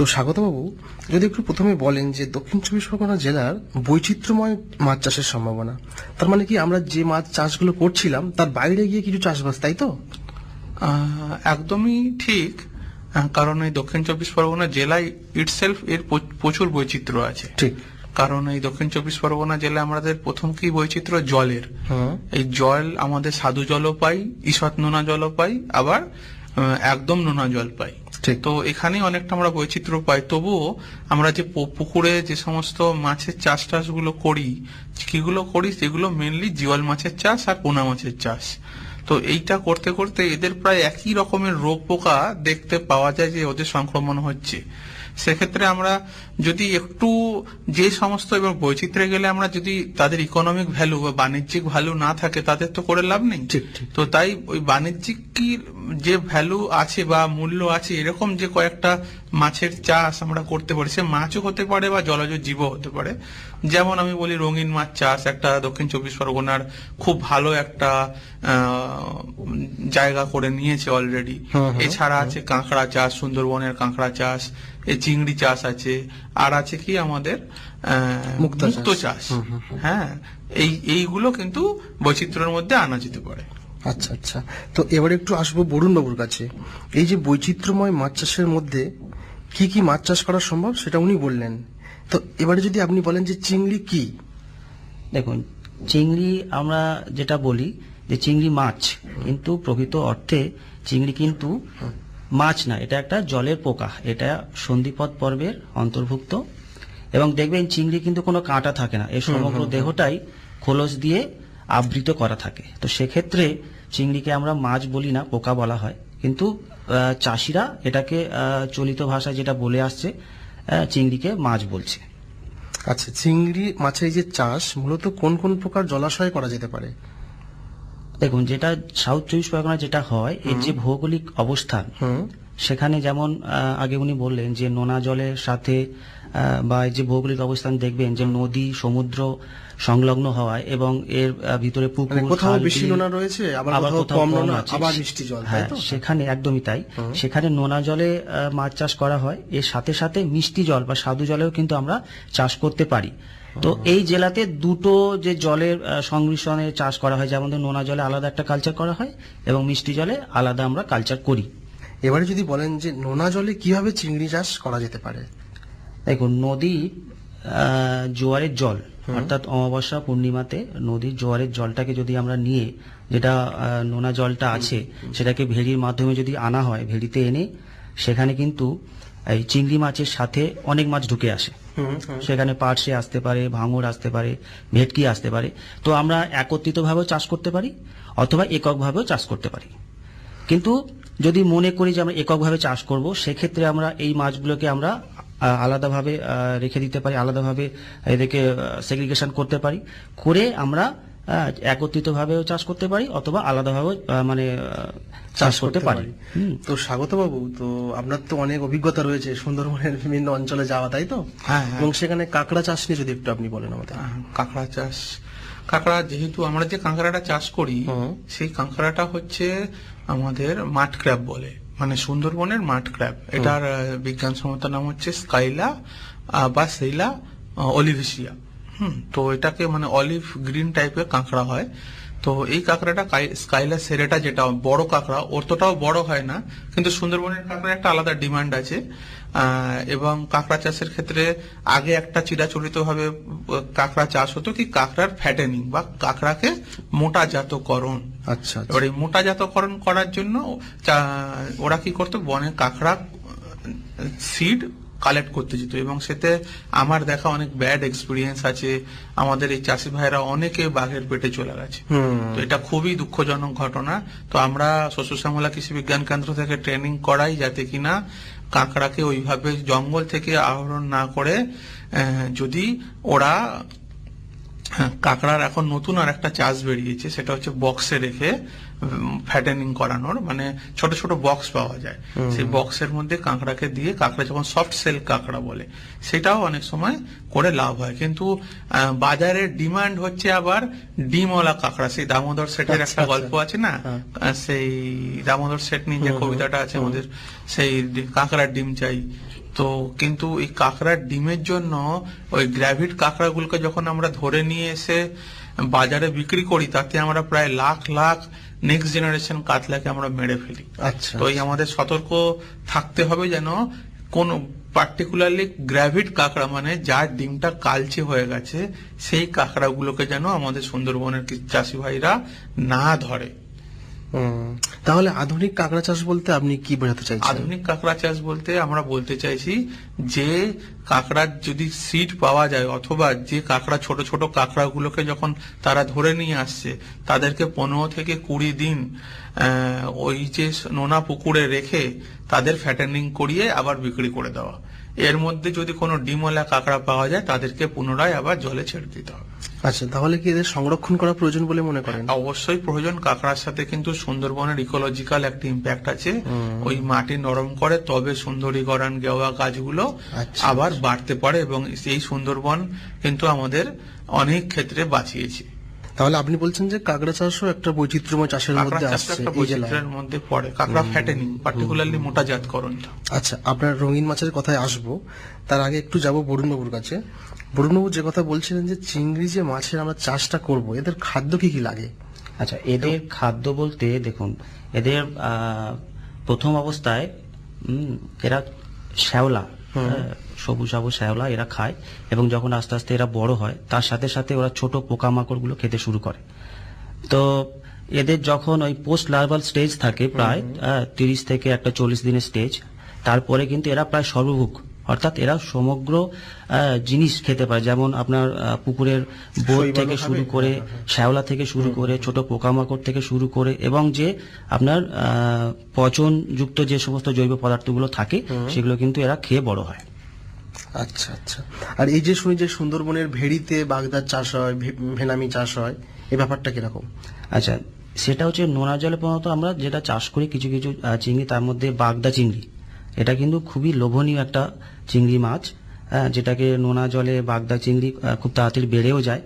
তো স্বাগতবাবু, যদি একটু প্রথমে বলেন যে দক্ষিণ চব্বিশ পরগনা জেলার বৈচিত্র্যময় মাছ চাষের সম্ভাবনা, তার মানে কি আমরা যে মাছ চাষগুলো করছিলাম তার বাইরে গিয়ে কিছু চাষবাস, তাই তো? একদমই ঠিক। কারণ এই দক্ষিণ চব্বিশ পরগনা জেলায় ইটসেলফ এর প্রচুর বৈচিত্র্য আছে। ঠিক। কারণ এই দক্ষিণ চব্বিশ পরগনা জেলায় আমাদের প্রথম কি বৈচিত্র্য জলের। হুম। এই জল আমাদের স্বাদু জলও পাই, ঈষৎ নোনা জলও পাই, আবার একদম নোনা জল পাই। ঠিক। তো এখানে অনেকটা আমরা বৈচিত্র্য পাই। তবুও আমরা যে পুকুরে যে সমস্ত মাছের চাষ গুলো করি, কিগুলো করি, সেগুলো মেনলি জিওল মাছের চাষ আর পোনা মাছের চাষ। তো এইটা করতে করতে এদের প্রায় একই রকমের রোগ পোকা দেখতে পাওয়া যায় যে ওদের সংক্রমণ হচ্ছে। সেক্ষেত্রে আমরা যদি একটু যে সমস্ত, এবং বৈচিত্র্যে গেলে আমরা যদি তাদের ইকোনমিক ভ্যালু বা বাণিজ্যিক ভ্যালু না থাকে তাদের তো করে লাভ নেই। ঠিক ঠিক। তো তাই ওই বাণিজ্যিক কি যে ভ্যালু আছে বা মূল্য আছে এরকম যে কয়েকটা মাছের চাষ আমরা করতে পারি, সে মাছও হতে পারে বা জলজ জীবও হতে পারে। যেমন আমি বলি রঙিন মাছ চাষ একটা দক্ষিণ চব্বিশ পরগনার খুব ভালো একটা জায়গা করে নিয়েছে অলরেডি। এছাড়া আছে কাঁকড়া চাষ, সুন্দরবনের কাঁকড়া চাষ, এই চিংড়ি চাষ আছে, আর আছে কি আমাদের মুক্ত চাষ। হ্যাঁ, এইগুলো কিন্তু বৈচিত্র্যের মধ্যে আনা যেতে পারে। আচ্ছা আচ্ছা, তো এবারে একটু আসবো বরুণ বাবুর কাছে। এই যে বৈচিত্র্যময় মাছ চাষের মধ্যে কি কি মাছ চাষ করা সম্ভব সেটা উনি বললেন, তো এবারে যদি আপনি বলেন যে চিংড়ি কি? দেখুন, চিংড়ি আমরা যেটা বলি যে চিংড়ি মাছ, কিন্তু প্রকৃত অর্থে চিংড়ি কিন্তু মাছ না, এটা একটা জলের পোকা। এটা সন্ধিপদ পর্বের অন্তর্ভুক্ত, এবং দেখবেন চিংড়ি কিন্তু কোনো কাঁটা থাকে না, এর সমগ্র দেহটাই খোলস দিয়ে আবৃত করা থাকে। তো সেক্ষেত্রে চিংড়িকে আমরা মাছ বলি না, পোকা বলা হয়। কিন্তু চাষিরা এটাকে চলিত ভাষায় যেটা বলে আসছে, চিংড়িকে মাছ বলছে। আচ্ছা, চিংড়ি মাছের এই যে চাষ মূলত কোন কোন প্রকার জলাশয়ে করা যেতে পারে? দেখুন, যেটা সাউথ চব্বিশ পরগনা যেটা হয়, এর যে ভৌগোলিক অবস্থান, সেখানে যেমন আগে উনি বললেন যে নোনা জলের সাথে বা এই যে ভৌগোলিক অবস্থান দেখবেন যে নদী সমুদ্র সংলগ্ন হওয়ায়, এবং এর ভিতরে পুকুর, কোথাও বেশি নোনা রয়েছে, আবার কোথাও কম নোনা, আবার মিষ্টি জল, তাই তো? সেখানে একদমই তাই। সেখানে নোনা জলে মাছ চাষ করা হয়, এর সাথে সাথে মিষ্টি জল বা স্বাদু জলেও কিন্তু আমরা চাষ করতে পারি। তো এই জেলাতে দুটো যে জলের সংমিশ্রণে চাষ করা হয়, যেমন নোনা জলে আলাদা একটা কালচার করা হয় এবং মিষ্টি জলে আলাদা আমরা কালচার করি। এবারে যদি বলেন যে নোনা জলে কিভাবে চিংড়ি চাষ করা যেতে পারে? দেখুন, নদী জোয়ারের জল, অর্থাৎ অমাবস্যা পূর্ণিমাতে নদীর জোয়ারের জলটাকে যদি আমরা নিয়ে, যেটা নোনা জলটা আছে সেটাকে ভেড়ির মাধ্যমে যদি আনা হয়, ভেড়িতে এনে সেখানে কিন্তু এই চিংড়ি মাছের সাথে অনেক মাছ ঢুকে আসে। সেখানে পার্শে আসতে পারে, ভাঙর আসতে পারে, ভেটকি আসতে পারে। তো আমরা একত্রিতভাবেও চাষ করতে পারি অথবা এককভাবেও চাষ করতে পারি। কিন্তু যদি মনে করি যে আমরা এককভাবে চাষ করব, সেক্ষেত্রে আমরা এই মাছগুলোকে আমরা আলাদাভাবে রেখে দিতে পারি, আলাদাভাবে এদেরকে সেগ্রিগেশন করতে পারি, করে আমরা একত্রিতভাবেও চাষ করতে পারি অথবা আলাদাভাবে মানে চাষ করতে পারি। তো স্বাগত বাবু, তো আপনার তো অনেক অভিজ্ঞতা রয়েছে সুন্দরবনের বিভিন্ন অঞ্চলে যাওয়া, তাই তো? হ্যাঁ। এবং সেখানে কাঁকড়া চাষ নিয়ে যদি একটু আপনি বলেন আমাদের। কাঁকড়া চাষ, কাঁকড়া যেহেতু আমরা যে কাঁকড়াটা চাষ করি, সেই কাঁকড়াটা হচ্ছে আমাদের মাঠ ক্র্যাব বলে, মানে সুন্দরবনের মাঠ ক্র্যাব। এটার বিজ্ঞানসম্মত নাম হচ্ছে স্কাইলা বা সেইলা অলিভিসিয়া। তো এটাকে মানে অলিভ গ্রিন টাইপের কাঁকড়া হয়। তো এই কাঁকড়াটা স্কাইলা সেরেটা, যেটা বড় কাঁকড়া, অতটাও বড় হয় না, কিন্তু সুন্দরবনের কাঁকড়া একটা আলাদা ডিমান্ড আছে। এবং কাঁকড়া চাষের ক্ষেত্রে আগে একটা চিরাচরিত ভাবে কাঁকড়া চাষ হতো কি কাঁকড়ার ফ্যাটেনিং বা কাঁকড়াকে মোটাজাতকরণ। আচ্ছা, এবার এই মোটাজাতকরণ করার জন্য ওরা কি করতো, বনে কাঁকড়া সিড কালেক্ট করতে যেত, এবং সেতে আমার দেখা অনেক ব্যাড এক্সপিরিয়েন্স আছে। আমাদের এই চাষি ভাইরা অনেকে বাঘের পেটে চলে গেছে। তো এটা খুবই দুঃখজনক ঘটনা। তো আমরা শস্য শ্যামলা কৃষি বিজ্ঞান কেন্দ্র থেকে ট্রেনিং করাই, যাতে কিনা কাঁকড়াকে ওইভাবে জঙ্গল থেকে আহরণ না করে, যদি ওরা কাঁকড়ার এখন নতুন আর একটা চাষ বেরিয়েছে, সেটা হচ্ছে বক্সে রেখে ফ্যাটেনিং করানোর, মানে ছোট ছোট বক্স পাওয়া যায়, সেই বক্সের মধ্যে কাঁকড়াকে দিয়ে, কাঁকড়া যখন সফট সেল কাঁকড়া বলে, সেটাও অনেক সময় করে লাভ হয়। কিন্তু বাজারের ডিমান্ড হচ্ছে আবার ডিমওয়ালা কাঁকড়া। সেই দামোদর সেটের একটা গল্প আছে না, সেই দামোদর সেট নিয়ে যে কবিতাটা আছে আমাদের, সেই কাঁকড়ার ডিম চাই। তো কিন্তু এই কাঁকড়ার ডিমের জন্য ওই গ্র্যাভিড কাঁকড়াগুলোকে যখন আমরা ধরে নিয়ে এসে বাজারে বিক্রি করি, তাতে আমরা প্রায় লাখ লাখ নেক্সট জেনারেশন কাতলাকে আমরা মেরে ফেলি। আচ্ছা, তো এই আমাদের সতর্ক থাকতে হবে যেন কোন পার্টিকুলারলি গ্র্যাভিড কাঁকড়া, মানে যার ডিমটা কালচে হয়ে গেছে, সেই কাঁকড়াগুলোকে যেন আমাদের সুন্দরবনের চাষি ভাইরা না ধরে। তাহলে আধুনিক কাঁকড়া চাষ বলতে আপনি কি বোঝাতে চাইছেন? আধুনিক কাঁকড়া চাষ বলতে আমরা বলতে চাইছি যে কাঁকড়ার যদি সিড পাওয়া যায়, অথবা যে কাঁকড়া ছোট ছোট কাঁকড়াগুলোকে যখন তারা ধরে নিয়ে আসছে, তাদেরকে 15 থেকে 20 দিন ওই যে নোনা পুকুরে রেখে তাদের ফ্যাটেনিং করিয়ে আবার বিক্রি করে দেওয়া। এর মধ্যে যদি কোনো ডিমওয়ালা কাঁকড়া পাওয়া যায়, তাদেরকে পুনরায় আবার জলে ছেড়ে দিতে হবে। আচ্ছা, তাহলে কি এদের সংরক্ষণ করা প্রয়োজন বলে মনে করেন? অবশ্যই প্রয়োজন। কাঁকড়ার সাথে কিন্তু সুন্দরবনের ইকোলজিক্যাল একটা ইম্প্যাক্ট আছে। ওই মাটি নরম করে, তবে সুন্দরী গরান গেওয়া গাছগুলো আচ্ছা, আবার বাড়তে পারে, এবং এই সুন্দরবন কিন্তু আমাদের অনেক ক্ষেত্রে বাঁচিয়েছে। তাহলে আপনি বলছেন যে কাঁকড়া চাষও একটা বৈচিত্র্যময় চাষের কাঁকড়া মধ্যে চাষটা আসছে একটা এই জেলায়। বৈচিত্র্যের মধ্যে পড়ে, কাঁকড়া ফ্যাটেনিং, পার্টিকুলারলি মোটা জাতকরণটা। আচ্ছা, আপনার রঙিন মাছের কথায় আসবো, তার আগে একটু যাব বরুণবাবুর কাছে। বরুণবাবু যে কথা বলছিলেন যে চিংড়ি যে মাছের আমরা চাষটা করব, এদের খাদ্য কি কি লাগে? আচ্ছা, এদের খাদ্য বলতে দেখুন, এদের প্রথম অবস্থায় এরা শ্যাওলা, সবুজ সবুজ শ্যাওলা এরা খায়, এবং যখন আস্তে আস্তে এরা বড় হয়, তার সাথে সাথে ওরা ছোট পোকামাকড় গুলো খেতে শুরু করে। তো এদের যখন ওই পোস্ট লার্ভাল স্টেজ থাকে, প্রায় 30 থেকে একটা 40 দিনের স্টেজ, তারপরে কিন্তু এরা প্রায় সর্বভুক, অর্থাৎ এরা সমগ্র জিনিস খেতে পারে। যেমন আপনার পুকুরের বোট থেকে শুরু করে, শ্যাওলা থেকে শুরু করে, ছোট পোকামাকড় থেকে শুরু করে, এবং যে আপনার পচনযুক্ত যে সমস্ত জৈব পদার্থগুলো থাকে, সেগুলো কিন্তু এরা খেয়ে বড় হয়। আচ্ছা আচ্ছা। আর এই যে শুনি যে সুন্দরবনের ভেড়িতে বাগদার চাষ হয়, ভেনামি চাষ হয়, এই ব্যাপারটা কিরকম? আচ্ছা, সেটা হচ্ছে নোনা জলে প্রধানত আমরা যেটা চাষ করি কিছু কিছু চিংড়ি, তার মধ্যে বাগদা চিংড়ি, এটা কিন্তু খুবই লোভনীয় একটা চিংড়ি মাছ, যেটাকে নোনা জলে বাগদা চিংড়ি খুব তাড়াতাড়ি বেড়েও যায়।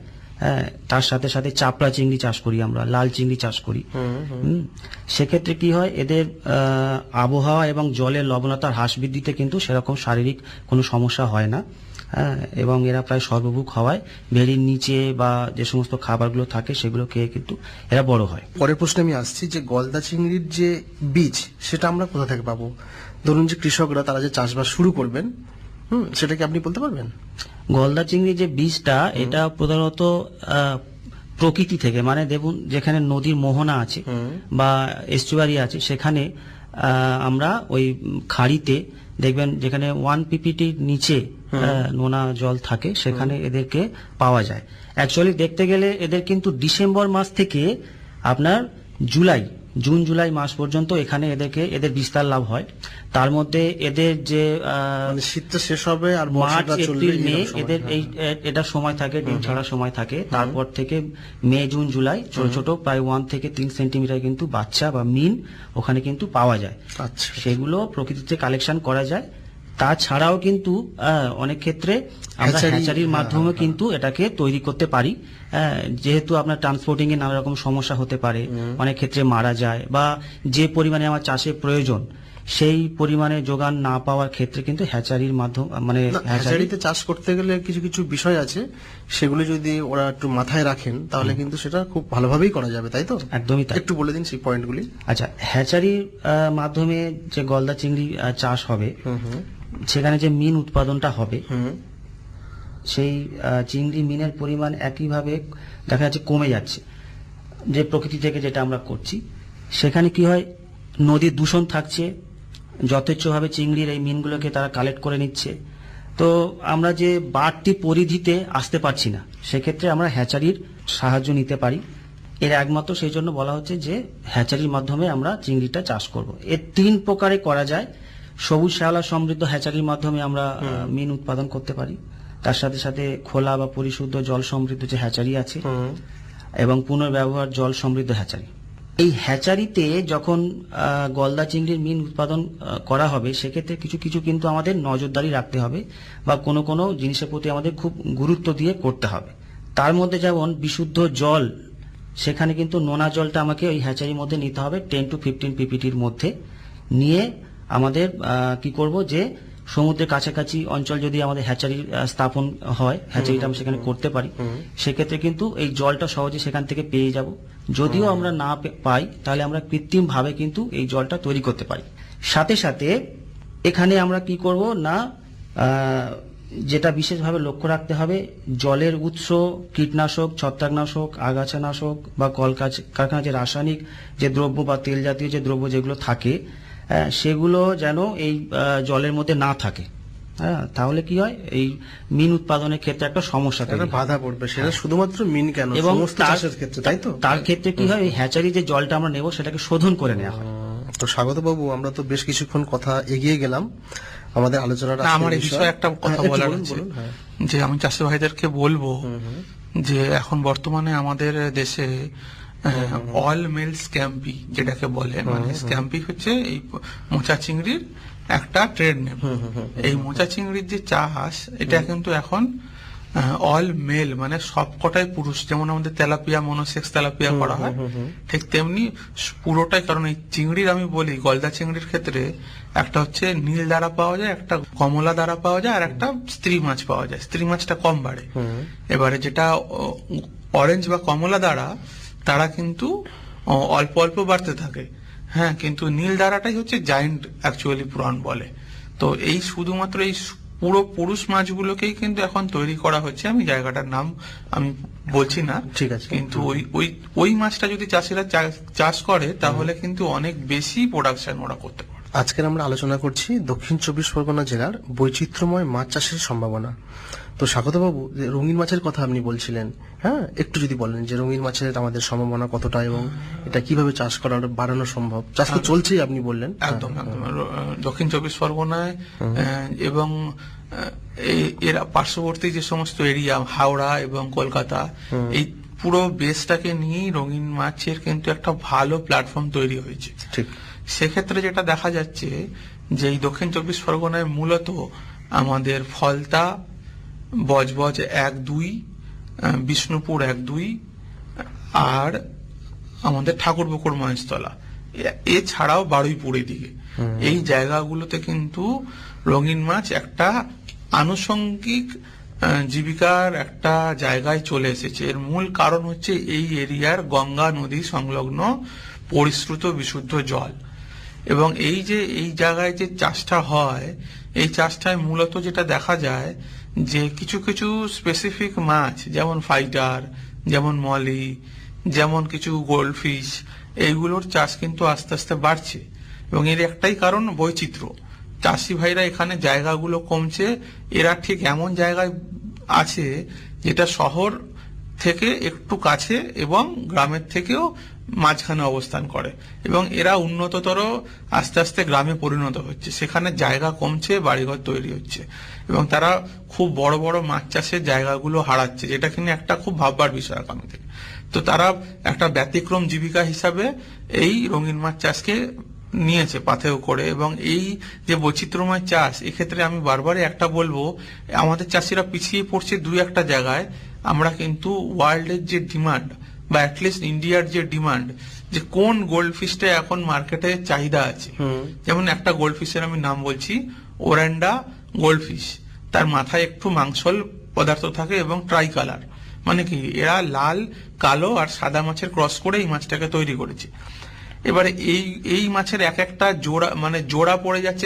তার সাথে সাথে চাপড়া চিংড়ি চাষ করি আমরা, লাল চিংড়ি চাষ করি। সেক্ষেত্রে কি হয়, এদের আবহাওয়া এবং জলের লবণতার হ্রাস বৃদ্ধিতে কিন্তু সেরকম শারীরিক কোনো সমস্যা হয় না, এবং এরা প্রায় সর্বভুক হওয়ায় ভেড়ির নিচে বা যে সমস্ত খাবারগুলো থাকে সেগুলো খেয়ে কিন্তু এরা বড় হয়। পরের প্রশ্নে আমি আসছি যে গলদা চিংড়ির যে বীজ, সেটা আমরা কোথা থেকে পাবো? ধরুন যে কৃষকরা তারা যে চাষবাস শুরু করবেন, সেটা কি আপনি বলতে পারবেন? গলদা চিংড়ির যে বীজটা, এটা প্রধানত প্রকৃতি থেকে, মানে দেখুন যেখানে নদীর মোহনা আছে বা এস্টুয়ারি আছে, সেখানে আমরা ওই খাড়িতে দেখবেন যেখানে 1 pptর নিচে নোনা জল থাকে, সেখানে এদেরকে পাওয়া যায়। অ্যাকচুয়ালি দেখতে গেলে এদের কিন্তু ডিসেম্বর মাস থেকে আপনার জুন জুলাই মাস পর্যন্ত এখানে এদের বিস্তার লাভ হয়। তার মধ্যে এদের যে মানে শীতটা শেষ হবে আর মার্চ বর্ষাটা চলবে, এপ্রিল মে, এরকম সময়। এদের এটা সময় থাকে, ডিম ছাড়ার সময় থাকে। তারপর থেকে মে জুন জুলাই ছোট ছোট প্রায় 1 থেকে 3 সেন্টিমিটার কিন্তু বাচ্চা বা মিন ওখানে কিন্তু পাওয়া যায়। আচ্ছা, সেগুলো প্রকৃতিতে কালেকশন করা যায়। তাছাড়াও কিন্তু অনেক ক্ষেত্রে আমরা হ্যাচারির মাধ্যমে কিন্তু এটাকে তৈরি করতে পারি। যেহেতু আপনার ট্রান্সপোর্টিং এ নানা রকম সমস্যা হতে পারে, অনেক ক্ষেত্রে মারা যায়, বা যে পরিমাণে আমার চাষের প্রয়োজন সেই পরিমাণে যোগান না পাওয়ার ক্ষেত্রে কিন্তু হ্যাচারির মাধ্যম, মানে হ্যাচারিতে চাষ করতে গেলে কিছু কিছু বিষয় আছে, সেগুলো যদি ওরা একটু মাথায় রাখেন তাহলে কিন্তু সেটা খুব ভালোভাবেই করা যাবে, তাই তো? একদমই তাই। একটু বলে দিন সেই পয়েন্টগুলি। আচ্ছা, হ্যাচারির মাধ্যমে যে গলদা চিংড়ি চাষ হবে, সেখানে যে মিন উৎপাদনটা হবে, সেই চিংড়ি মিনের পরিমাণ একইভাবে দেখা যাচ্ছে কমে যাচ্ছে, যে প্রকৃতি থেকে যেটা আমরা করছি। সেখানে কি হয়, নদীর দূষণ থাকছে, যথেচ্ছভাবে চিংড়ির এই মিনগুলোকে তারা কালেক্ট করে নিচ্ছে। তো আমরা যে বাড়তি পরিধিতে আসতে পারছি না, সেক্ষেত্রে আমরা হ্যাচারির সাহায্য নিতে পারি। এর একমাত্র সেই জন্য বলা হচ্ছে যে হ্যাচারির মাধ্যমে আমরা চিংড়িটা চাষ করব। এর 3 প্রকারে করা যায়। সবুজ শ্যাওলা সমৃদ্ধ হ্যাচারির মাধ্যমে আমরা মিন উৎপাদন করতে পারি। তার সাথে সাথে খোলা বা পরিশুদ্ধ জল সমৃদ্ধ যে হ্যাচারি আছে, এবং পুনর্ব্যবহার জল সমৃদ্ধ হ্যাচারি। এই হ্যাচারিতে যখন গলদা চিংড়ির মিন উৎপাদন করা হবে, সেক্ষেত্রে কিছু কিছু কিন্তু আমাদের নজরদারি রাখতে হবে, বা কোনো কোনো জিনিসের প্রতি আমাদের খুব গুরুত্ব দিয়ে করতে হবে। তার মধ্যে যেমন বিশুদ্ধ জল, সেখানে কিন্তু নোনা জলটা আমাকে ওই হ্যাচারির মধ্যে নিতে হবে 10 to 15 pptর মধ্যে। নিয়ে আমাদের কি করব, যে সমুদ্রের কাছাকাছি অঞ্চল যদি আমাদের হ্যাচারি স্থাপন হয়, হ্যাচারিটা আমরা সেখানে করতে পারি, সেক্ষেত্রে কিন্তু এই জলটা সহজে সেখান থেকে পেয়ে যাব। যদিও আমরা না পাই, তাহলে আমরা কৃত্রিম ভাবে কিন্তু এই জলটা তৈরি করতে পারি। সাথে সাথে এখানে আমরা কি করব না, যেটা বিশেষভাবে লক্ষ্য রাখতে হবে, জলের উৎস কীটনাশক, ছত্রাকনাশক, আগাছানাশক বা কারখানা যে রাসায়নিক যে দ্রব্য বা তেল জাতীয় যে দ্রব্য যেগুলো থাকে, সেগুলো যেন এই জলের মধ্যে না থাকে। হ্যাঁ, তাহলে কি হয়, এই মিন উৎপাদনের ক্ষেত্রে একটা সমস্যা তৈরি একটা হয়। বাধা পড়বে, সেটা শুধুমাত্র মিন কেন, এবং সমস্ত চাষের ক্ষেত্রে, তাই তো? তার ক্ষেত্রে কি হয়, এই হ্যাচারি যে জলটা আমরা নেব সেটাকে শোধন করে নেওয়া হয়। তো স্বাগত বাবু, আমরা তো বেশ কিছুক্ষণ কথা এগিয়ে গেলাম আমাদের আলোচনার না, আমার এই বিষয়ে একটা কথা বলার আছে, বলুন। হ্যাঁ, যে আমি চাষি ভাইদেরকে বলবো যে এখন বর্তমানে আমাদের দেশে অল মেল স্ক্যাম্পি যেটাকে বলে, মানে স্ক্যাম্পি হচ্ছে এই মোচা চিংড়ির একটা ট্রেড নেম। এই মোচা চিংড়ির যে চাষ, এটা কিন্তু এখন অল মেল, মানে সবকটাই পুরুষ। যেমন আমাদের তেলাপিয়া, মনোসেক্স তেলাপিয়া করা হয়, ঠিক তেমনি পুরোটাই। কারণ এই চিংড়ির, আমি বলি গলদা চিংড়ির ক্ষেত্রে একটা হচ্ছে নীল দ্বারা পাওয়া যায়, একটা কমলা দ্বারা পাওয়া যায়, আর একটা স্ত্রী মাছ পাওয়া যায়। স্ত্রী মাছটা কম বাড়ে। এবারে যেটা অরেঞ্জ বা কমলা দ্বারা, তারা কিন্তু অল্প অল্প বাড়তে থাকে। হ্যাঁ, কিন্তু নীল দ্বারাটাই হচ্ছে জায়েন্ট অ্যাকচুয়ালি প্রন বলে। তো এই শুধুমাত্র এই পুরো পুরুষ মাছগুলোকেই কিন্তু এখন তৈরি করা হচ্ছে। আমি জায়গাটার নাম আমি বলছি না, ঠিক আছে। কিন্তু ওই মাছটা যদি চাষিরা চাষ করে, তাহলে কিন্তু অনেক বেশি প্রোডাকশন ওরা করতে পারে। আজকের আমরা আলোচনা করছি দক্ষিণ চব্বিশ পরগনা জেলার বৈচিত্র্যময় মাছ চাষের সম্ভাবনা। তো স্বাগত বাবু, যে রঙিন মাছের কথা আপনি বলছিলেন, হ্যাঁ, একটু যদি বলেন যে রঙিন মাছের আমাদের সম্ভাবনা কতটা এবং এটা কিভাবে চাষ করা বাড়ানো সম্ভব। চাষ তো চলছেই, আপনি বললেন। একদম একদম। দক্ষিণ চব্বিশ পরগনায় এবং এর পার্শ্ববর্তী যে সমস্ত এরিয়া, হাওড়া এবং কলকাতা, এই পুরো বেসটাকে নিয়েই রঙিন মাছের কিন্তু একটা ভালো প্ল্যাটফর্ম তৈরি হয়েছে। ঠিক। সেক্ষেত্রে যেটা দেখা যাচ্ছে যে এই দক্ষিণ চব্বিশ পরগনায় মূলত আমাদের ফলতা, বজবজ 1-2, বিষ্ণুপুর 1-2, আর আমাদের ঠাকুরপুকুর মহেশতলা, এছাড়াও বারুইপুরের দিকে, এই জায়গাগুলোতে কিন্তু রঙিন মাছ একটা আনুষঙ্গিক জীবিকার একটা জায়গায় চলে এসেছে। এর মূল কারণ হচ্ছে এই এরিয়ার গঙ্গা নদী সংলগ্ন পরিশ্রুত বিশুদ্ধ জল। এবং এই যে এই জায়গায় যে চাষটা হয়, এই চাষটায় মূলত যেটা দেখা যায় যে কিছু কিছু স্পেসিফিক মাছ, যেমন ফাইটার, যেমন মলি, যেমন কিছু গোল্ডফিশ, এইগুলোর চাষ কিন্তু আস্তে আস্তে বাড়ছে। এবং এর একটাই কারণ বৈচিত্র্য। চাষি ভাইরা এখানে জায়গাগুলো কমছে, এরা ঠিক এমন জায়গায় আছে যেটা শহর থেকে একটু কাছে এবং গ্রামের থেকেও মাঝখানে অবস্থান করে, এবং এরা উন্নততর আস্তে আস্তে গ্রামে পরিণত হচ্ছে। সেখানে জায়গা কমছে, বাড়িঘর তৈরি হচ্ছে, এবং তারা খুব বড় বড় মাছ চাষের জায়গাগুলো হারাচ্ছে, যেটা কিনা একটা খুব ভাববার বিষয় আগামী থেকে। তো তারা একটা ব্যতিক্রম জীবিকা হিসাবে এই রঙিন মাছ চাষকে নিয়েছে পাথেয় করে। এবং এই যে বৈচিত্র্যময় চাষ, এক্ষেত্রে আমি বারবারই একটা বলবো, আমাদের চাষিরা পিছিয়ে পড়ছে দুই একটা জায়গায়। আমরা কিন্তু ওয়ার্ল্ডের যে ডিমান্ড, বা অ্যাটলিস্ট ইন্ডিয়ার যে ডিমান্ড, যে কোন গোল্ড ফিশটা এখন মার্কেটে চাহিদা আছে, যেমন একটা গোল্ড ফিশের আমি নাম বলছি, ওরান্ডা গোল্ড ফিশ। তার মাথায় একটু মাংসল পদার্থ থাকে এবং ট্রাই কালার, মানে কি এরা লাল, কালো আর সাদা মাছের ক্রস করে এই মাছটাকে তৈরি করেছে। এবারে এই মাছের এক একটা জোড়া, মানে জোড়া পড়ে যাচ্ছে